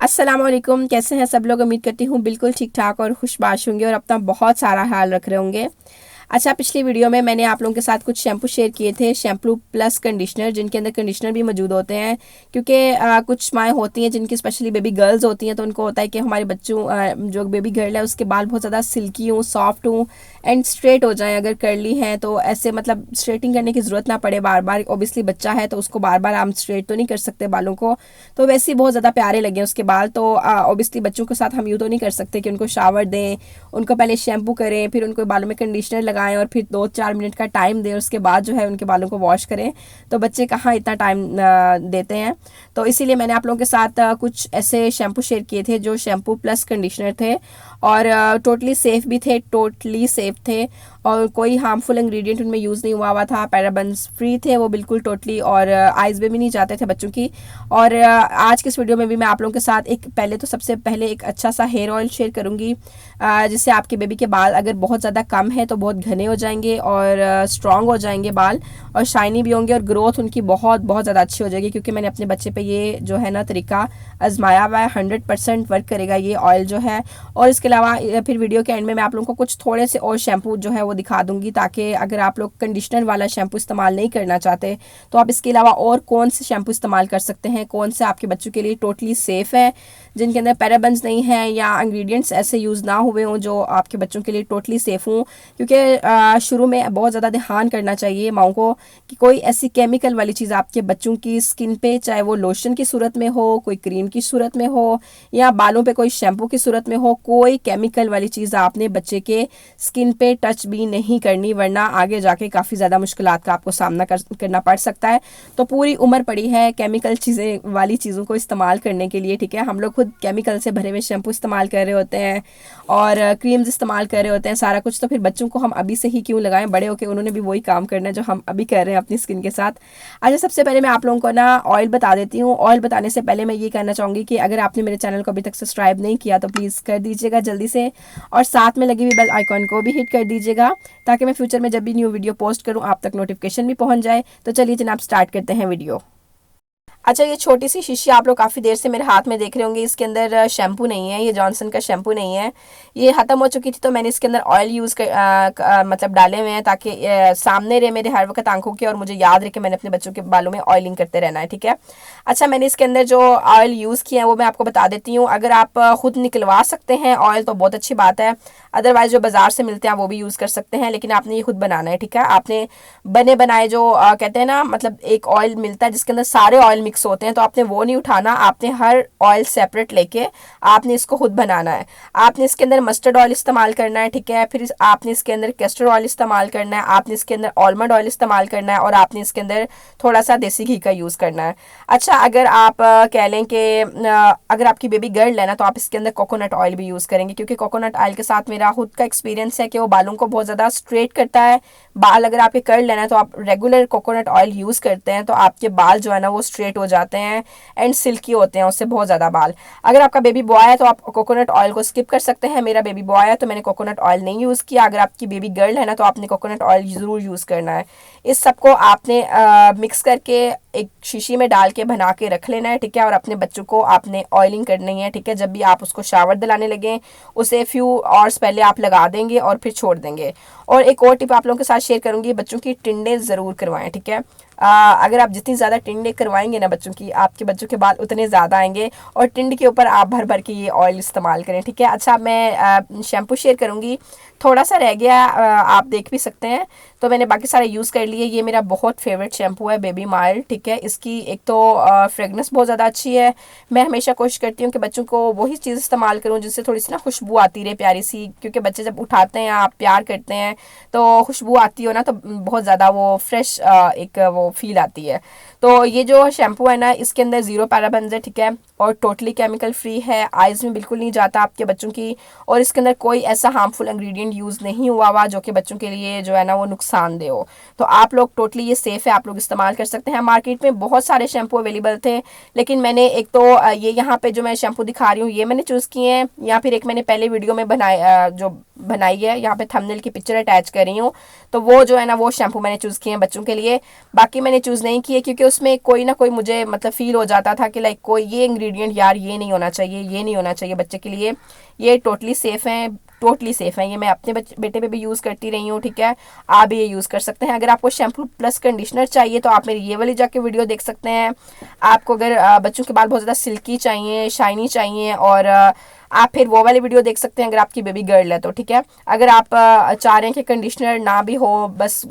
अस्सलाम वालेकुम। कैसे हैं सब लोग? उम्मीद करती हूँ बिल्कुल ठीक ठाक और खुशबाश होंगे और अपना बहुत सारा ख्याल रख रहे होंगे। अच्छा, पिछली वीडियो में मैंने आप लोगों के साथ कुछ शैम्पू शेयर किए थे, शैम्पू प्लस कंडीशनर, जिनके अंदर कंडीशनर भी मौजूद होते हैं। क्योंकि कुछ माएँ होती हैं जिनकी स्पेशली बेबी गर्ल्स होती हैं, तो उनको होता है कि हमारे बच्चों जो बेबी गर्ल है उसके बाल बहुत ज़्यादा सिल्की हों, सॉफ्ट हों एंड स्ट्रेट हो जाएं। अगर कर्ली हैं तो ऐसे मतलब स्ट्रेटिंग करने की ज़रूरत ना पड़े बार बार। ओबियसली बच्चा है तो उसको बार बार हम स्ट्रेट तो नहीं कर सकते बालों को, तो वैसे ही बहुत ज़्यादा प्यारे लगे उसके बाल। तो ओबियसली बच्चों के साथ हम यूँ तो नहीं कर सकते कि उनको शावर दें, उनको पहले शैम्पू करें, फिर उनको बालों में कंडीशनर लगाएं और फिर 2-4 मिनट का टाइम दें, उसके बाद जो है उनके बालों को वॉश करें। तो बच्चे कहाँ इतना टाइम देते हैं। तो इसीलिए मैंने आप लोगों के साथ कुछ ऐसे शैम्पू शेयर किए थे जो शैम्पू प्लस कंडीशनर थे और टोटली सेफ़ भी थे, टोटली सेफ़ थे और कोई हार्मफुल इंग्रेडिएंट उनमें यूज़ नहीं हुआ था। पैराबेन्स फ्री थे वो बिल्कुल टोटली, और आइज़ में भी नहीं जाते थे बच्चों की। और आज के इस वीडियो में भी मैं आप लोगों के साथ पहले तो सबसे पहले एक अच्छा सा हेयर ऑयल शेयर करूँगी, जिससे आपके बेबी के बाल अगर बहुत ज़्यादा कम है तो बहुत घने हो जाएंगे और स्ट्रॉन्ग हो जाएंगे बाल, और शाइनी भी होंगे और ग्रोथ उनकी बहुत बहुत ज़्यादा अच्छी हो जाएगी। क्योंकि मैंने अपने बच्चे पे ये जो है ना तरीका आजमाया हुआ है, 100% वर्क करेगा ये ऑयल जो है। और इसके अलावा फिर वीडियो के एंड में मैं आप लोगों को कुछ थोड़े से और शैम्पू जो है वो दिखा दूंगी, ताकि अगर आप लोग कंडीशनर वाला शैम्पू इस्तेमाल नहीं करना चाहते तो आप इसके अलावा और कौन से शैम्पू इस्तेमाल कर सकते हैं, कौन से आपके बच्चों के लिए टोटली सेफ़ है, जिनके अंदर पैराबेन्स नहीं है या इंग्रेडिएंट्स ऐसे यूज़ ना हुए हों जो आपके बच्चों के लिए टोटली सेफ़ हों। क्योंकि शुरू में बहुत ज़्यादा ध्यान करना चाहिए माओ को कि कोई ऐसी केमिकल वाली चीज़ आपके बच्चों की स्किन पे, चाहे वो लोशन की सूरत में हो, कोई क्रीम की सूरत में हो या बालों पे कोई शैम्पू की सूरत में हो, कोई केमिकल वाली चीज़ आपने बच्चे के स्किन पे टच भी नहीं करनी, वरना आगे जाके काफ़ी ज़्यादा मुश्किलात का आपको सामना करना पड़ सकता है। तो पूरी उम्र पड़ी है केमिकल चीज़ें वाली चीज़ों को इस्तेमाल करने के लिए, ठीक है। हम लोग खुद केमिकल से भरे हुए शैम्पू इस्तेमाल कर रहे होते हैं और क्रीम्स इस्तेमाल कर रहे होते हैं सारा कुछ, तो फिर बच्चों को हम अभी से ही क्यों लगाएं, बड़े होकर उन्होंने भी वही काम करना है जो हम अभी कर रहे हैं अपनी स्किन के साथ। अच्छा, सबसे पहले मैं आप लोगों को ना ऑयल बता देती हूँ। ऑयल बताने से पहले मैं ये कहना चाहूँगी कि अगर आपने मेरे चैनल को अभी तक सब्सक्राइब नहीं किया तो प्लीज़ कर दीजिएगा जल्दी से, और साथ में लगी हुई बेल आइकॉन को भी हिट कर दीजिएगा, ताकि मैं फ्यूचर में जब भी न्यू वीडियो पोस्ट करूँ आप तक नोटिफिकेशन भी पहुँच जाए। तो चलिए जनाब स्टार्ट करते हैं वीडियो। अच्छा, ये छोटी सी शीशी आप लोग काफ़ी देर से मेरे हाथ में देख रहे होंगे, इसके अंदर शैम्पू नहीं है, ये जॉनसन का शैम्पू नहीं है, ये ख़त्म हो चुकी थी। तो मैंने इसके अंदर ऑयल यूज़ मतलब डाले हुए हैं, ताकि सामने रहे मेरे हर वक्त आंखों के और मुझे याद रहे कि मैंने अपने बच्चों के बालों में ऑयलिंग करते रहना है, ठीक है। अच्छा, मैंने इसके अंदर जो ऑयल यूज़ किया है वो मैं आपको बता देती हूँ। अगर आप ख़ुद निकलवा सकते हैं ऑयल तो बहुत अच्छी बात है, अदरवाइज़ जो बाज़ार से मिलते हैं वो भी यूज़ कर सकते हैं, लेकिन आपने ये खुद बनाना है, ठीक है। आपने बने बनाए जो कहते हैं ना, मतलब एक ऑयल मिलता है जिसके अंदर सारे ऑयल मिक्स होते हैं, तो आपने वो नहीं उठाना, आपने हर ऑयल सेपरेट लेके आपने इसको खुद बनाना है। आपने इसके अंदर मस्टर्ड ऑयल इस्तेमाल करना है, ठीक है। फिर आपने इसके अंदर कैस्टर ऑयल इस्तेमाल करना है, आपने इसके अंदर आलमंड ऑयल इस्तेमाल करना है, और आपने इसके अंदर थोड़ा सा देसी घी का यूज़ करना है। अच्छा, अगर आप कह लें कि अगर आपकी बेबी गर्ल है ना, तो आप इसके अंदर कोकोनट ऑयल भी यूज़ करेंगे, क्योंकि कोकोनट ऑयल के साथ मेरा खुद का एक्सपीरियंस है कि वो बालों को बहुत ज़्यादा स्ट्रेट करता है। बाल अगर आपके कर लेना है तो आप रेगुलर कोकोनट ऑयल यूज़ करते हैं तो आपके बाल जो है ना वो स्ट्रेट हो जाते हैं एंड सिल्की होते हैं उससे बहुत ज़्यादा बाल। अगर आपका बेबी बॉय है तो आप कोकोनट ऑयल को स्किप कर सकते हैं। मेरा बेबी बॉय है तो मैंने कोकोनट ऑयल नहीं यूज़ किया। अगर आपकी बेबी गर्ल है ना तो आपने कोकोनट ऑयल ज़रूर यूज़ करना है। इस सबको आपने मिक्स करके एक शीशी में डाल के बना के रख लेना है, ठीक है। और अपने बच्चों को आपने ऑयलिंग करनी है, ठीक है। जब भी आप उसको शावर दिलाने लगें उसे फ्यू आवर्स पहले आप लगा देंगे और फिर छोड़ देंगे। और एक और टिप आप लोगों के साथ शेयर करूंगी, बच्चों की टिंडे ज़रूर करवाएं, ठीक है। अगर आप जितनी ज़्यादा टिंडे करवाएंगे ना बच्चों की, आपके बच्चों के बाल उतने ज़्यादा आएंगे, और टिंड के ऊपर आप भर भर के ये ऑयल इस्तेमाल करें, ठीक है। अच्छा, मैं शैम्पू शेयर करूंगी, थोड़ा सा रह गया, आप देख भी सकते हैं। तो मैंने बाकी सारे यूज़ कर लिए। ये मेरा बहुत फेवरेट शैम्पू है बेबी माइल्ड, ठीक है। इसकी एक तो फ्रेगनेंस बहुत ज़्यादा अच्छी है। मैं हमेशा कोशिश करती हूँ कि बच्चों को वही चीज़ इस्तेमाल करूँ जिससे थोड़ी सी ना खुशबू आती रहे प्यारी सी, क्योंकि बच्चे जब उठाते हैं आप प्यार करते हैं तो खुशबू आती हो ना, तो बहुत ज़्यादा वो फ्रेश एक वो फील आती है। तो ये जो शैम्पू है ना इसके अंदर 0 पैराबेन्स है, ठीक है, और टोटली केमिकल फ्री है, आइज़ में बिल्कुल नहीं जाता आपके बच्चों की, और इसके अंदर कोई ऐसा हार्मफुल इंग्रेडिएंट यूज़ नहीं हुआ हुआ जो कि बच्चों के लिए जो है ना वो नुकसानदेह हो। तो आप लोग टोटली ये सेफ़ है, आप लोग इस्तेमाल कर सकते हैं। मार्केट में बहुत सारे शैम्पू अवेलेबल थे, लेकिन मैंने एक तो ये यहाँ पे जो मैं शैम्पू दिखा रही हूँ ये मैंने चूज़ किए हैं, या फिर एक मैंने पहले वीडियो में बनाया जो बनाई है, यहाँ पे थंबनेल की पिक्चर अटैच कर रही हूँ, तो वो जो है ना वो शैम्पू मैंने चूज़ किए हैं बच्चों के लिए। बाकी मैंने चूज़ नहीं किए क्योंकि उसमें कोई ना कोई मुझे मतलब फ़ील हो जाता था कि लाइक कोई ये इंग्रेडिएंट यार ये नहीं होना चाहिए, ये नहीं होना चाहिए बच्चे के लिए। ये टोटली सेफ़ हैं, टोटली सेफ़ है, ये मैं अपने बेटे पे भी यूज़ करती रही हूँ, ठीक है। आप भी ये यूज़ कर सकते हैं। अगर आपको शैम्पू प्लस कंडीशनर चाहिए तो आप मेरी ये वाली जाके वीडियो देख सकते हैं। आपको अगर बच्चों के बाल बहुत ज़्यादा सिल्की चाहिए, शाइनी चाहिए, और आप फिर वो वाली वीडियो देख सकते हैं अगर आपकी बेबी गर्ल है तो, ठीक है। अगर आप चाह रहे हैं कि कंडीशनर ना भी हो बस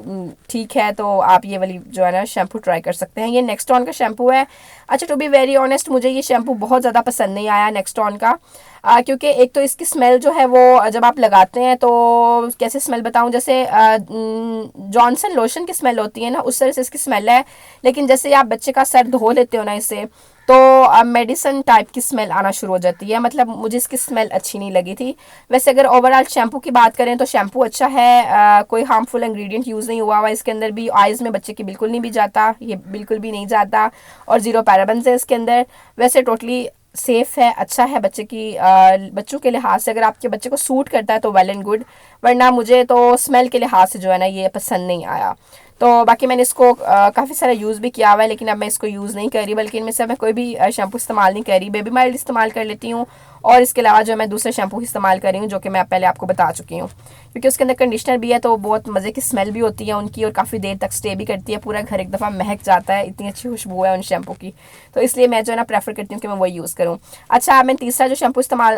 ठीक है, तो आप ये वाली जो है ना शैम्पू ट्राई कर सकते हैं। ये नेक्स्टॉन का शैम्पू है। अच्छा, टू बी वेरी ऑनेस्ट मुझे ये शैम्पू बहुत ज़्यादा पसंद नहीं आया नेक्स्टॉन का, क्योंकि एक तो इसकी स्मेल जो है वो जब आप लगाते हैं तो कैसे स्मेल बताऊं, जैसे जॉनसन लोशन की स्मेल होती है ना उस तरह से इसकी स्मेल है। लेकिन जैसे आप बच्चे का सर धो लेते हो ना इससे, तो मेडिसिन टाइप की स्मेल आना शुरू हो जाती है, मतलब मुझे इसकी स्मेल अच्छी नहीं लगी थी। वैसे अगर ओवरऑल शैम्पू की बात करें तो शैम्पू अच्छा है, कोई हार्मफुल इंग्रेडिएंट यूज़ नहीं हुआ हुआ इसके अंदर भी। आइज़ में बच्चे की बिल्कुल नहीं भी जाता, ये बिल्कुल भी नहीं जाता, और ज़ीरो पैराबेन्स है इसके अंदर। वैसे टोटली सेफ है, अच्छा है बच्चे की बच्चों के लिहाज से। अगर आपके बच्चे को सूट करता है तो वेल एंड गुड, वरना मुझे तो स्मेल के लिहाज से जो है ना ये पसंद नहीं आया। तो बाकी मैंने इसको काफ़ी सारा यूज़ भी किया हुआ है, लेकिन अब मैं इसको यूज़ नहीं कर रही, बल्कि इनमें से मैं कोई भी शैम्पू इस्तेमाल नहीं कर रही। बेबी माइल्ड इस्तेमाल कर लेती हूँ, और इसके अलावा जो मैं दूसरे शैम्पू इस्तेमाल कर रही हूँ जो कि मैं पहले आपको बता चुकी हूँ। क्योंकि उसके अंदर कंडीशनर भी है तो बहुत मज़े की स्मेल भी होती है उनकी, और काफ़ी देर तक स्टे भी करती है, पूरा घर एक दफ़ा महक जाता है, इतनी अच्छी खुशबू है उन शैम्पू की। तो इसलिए मैं जो है ना प्रेफर करती हूँ कि मैं वही यूज़ करूँ। अच्छा, मैं तीसरा जो शैम्पू इस्तेमाल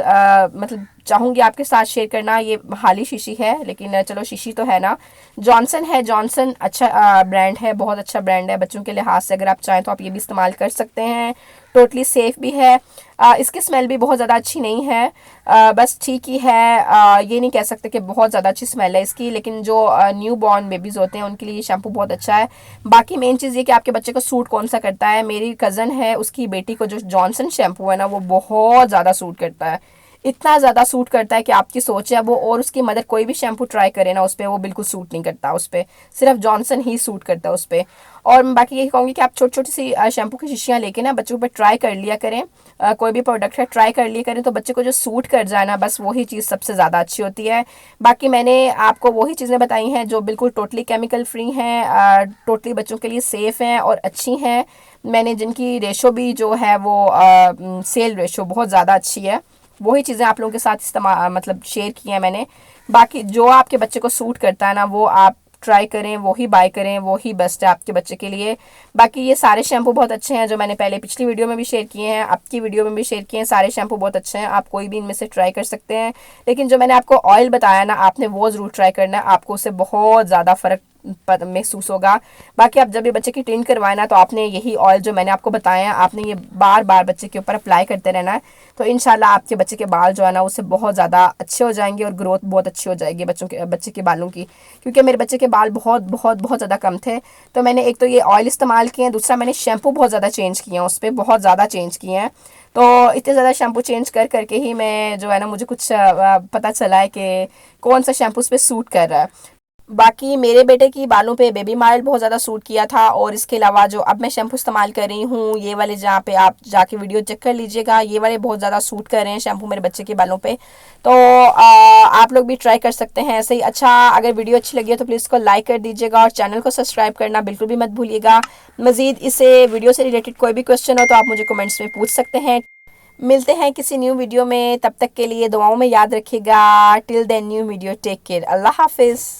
मतलब चाहूँगी आपके साथ शेयर करना, ये हाली शीशी है, लेकिन चलो शीशी तो है ना, जॉनसन है। जॉनसन अच्छा ब्रांड है, बहुत अच्छा ब्रांड है बच्चों के लिहाज से। अगर आप चाहें तो आप ये भी इस्तेमाल कर सकते हैं, टोटली सेफ़ भी है। इसकी स्मेल भी बहुत ज़्यादा अच्छी नहीं है, बस ठीक ही है। ये नहीं कह सकते कि बहुत ज़्यादा अच्छी स्मेल है इसकी, लेकिन जो न्यू बॉर्न बेबीज़ होते हैं उनके लिए ये शैम्पू बहुत अच्छा है। बाकी मेन चीज़ ये कि आपके बच्चे को सूट कौन सा करता है। मेरी कज़न है, उसकी बेटी को जो जॉनसन शैम्पू है ना वो बहुत ज़्यादा सूट करता है, इतना ज़्यादा सूट करता है कि आपकी सोच है वो, और उसकी मदर कोई भी शैम्पू ट्राई करे ना उस पर वो बिल्कुल सूट नहीं करता, उस पर सिर्फ जॉनसन ही सूट करता है उस पर। और मैं बाकी यही कहूँगी कि आप छोटी छोटी सी शैम्पू की शीशियाँ लेके ना बच्चों पर ट्राई कर लिया करें, कोई भी प्रोडक्ट है ट्राई कर लिया करें, तो बच्चे को जो सूट कर जाए ना बस वही चीज़ सबसे ज़्यादा अच्छी होती है। बाकी मैंने आपको वही चीज़ें बताई हैं जो बिल्कुल टोटली केमिकल फ्री हैं, टोटली बच्चों के लिए सेफ़ हैं और अच्छी हैं। मैंने जिनकी रेशो भी जो है वो सेल रेशो बहुत ज़्यादा अच्छी है, वही चीज़ें आप लोगों के साथ इस्तेमाल मतलब शेयर की हैं मैंने। बाकी जो आपके बच्चे को सूट करता है ना वो आप ट्राई करें, वही बाय करें, वही बेस्ट है आपके बच्चे के लिए। बाकी ये सारे शैम्पू बहुत अच्छे हैं जो मैंने पहले पिछली वीडियो में भी शेयर किए हैं, आपकी वीडियो में भी शेयर किए हैं, सारे शैम्पू बहुत अच्छे हैं, आप कोई भी इनमें से ट्राई कर सकते हैं। लेकिन जो मैंने आपको ऑयल बताया ना आपने वो ज़रूर ट्राई करना है, आपको उससे बहुत ज़्यादा फ़र्क महसूस होगा। बाकी आप जब भी बच्चे की टिंट करवाए ना तो आपने यही ऑयल जो मैंने आपको बताया है आपने ये बार बार बच्चे के ऊपर अप्लाई करते रहना है, तो इंशाल्लाह आपके बच्चे के बाल जो है ना उससे बहुत ज़्यादा अच्छे हो जाएंगे और ग्रोथ बहुत अच्छी हो जाएगी बच्चे के बालों की। क्योंकि मेरे बच्चे के बाल बहुत बहुत बहुत ज़्यादा कम थे, तो मैंने एक तो ये ऑयल इस्तेमाल किए हैं, दूसरा मैंने शैम्पू बहुत ज़्यादा चेंज किए हैं, उस पर बहुत ज़्यादा चेंज किए हैं। तो इतने ज़्यादा शैम्पू चेंज कर करके ही मैं जो है ना मुझे कुछ पता चला है कि कौन सा शैम्पू उस पर सूट कर रहा है। बाकी मेरे बेटे की बालों पे बेबी माइल्ड बहुत ज़्यादा सूट किया था, और इसके अलावा जो अब मैं शैम्पू इस्तेमाल कर रही हूँ ये वाले, जहाँ पे आप जाके वीडियो चेक कर लीजिएगा, ये वाले बहुत ज़्यादा सूट कर रहे हैं शैम्पू मेरे बच्चे के बालों पे। तो आप लोग भी ट्राई कर सकते हैं ऐसे ही। अच्छा, अगर वीडियो अच्छी लगी हो तो प्लीज़ इसको लाइक कर दीजिएगा और चैनल को सब्सक्राइब करना बिल्कुल भी मत भूलिएगा। मज़ीद इसे वीडियो से रिलेटेड कोई भी क्वेश्चन हो तो आप मुझे कमेंट्स में पूछ सकते हैं। मिलते हैं किसी न्यू वीडियो में, तब तक के लिए दुआओं में याद रखिएगा। Till then new video, take care, अल्लाह हाफिज़।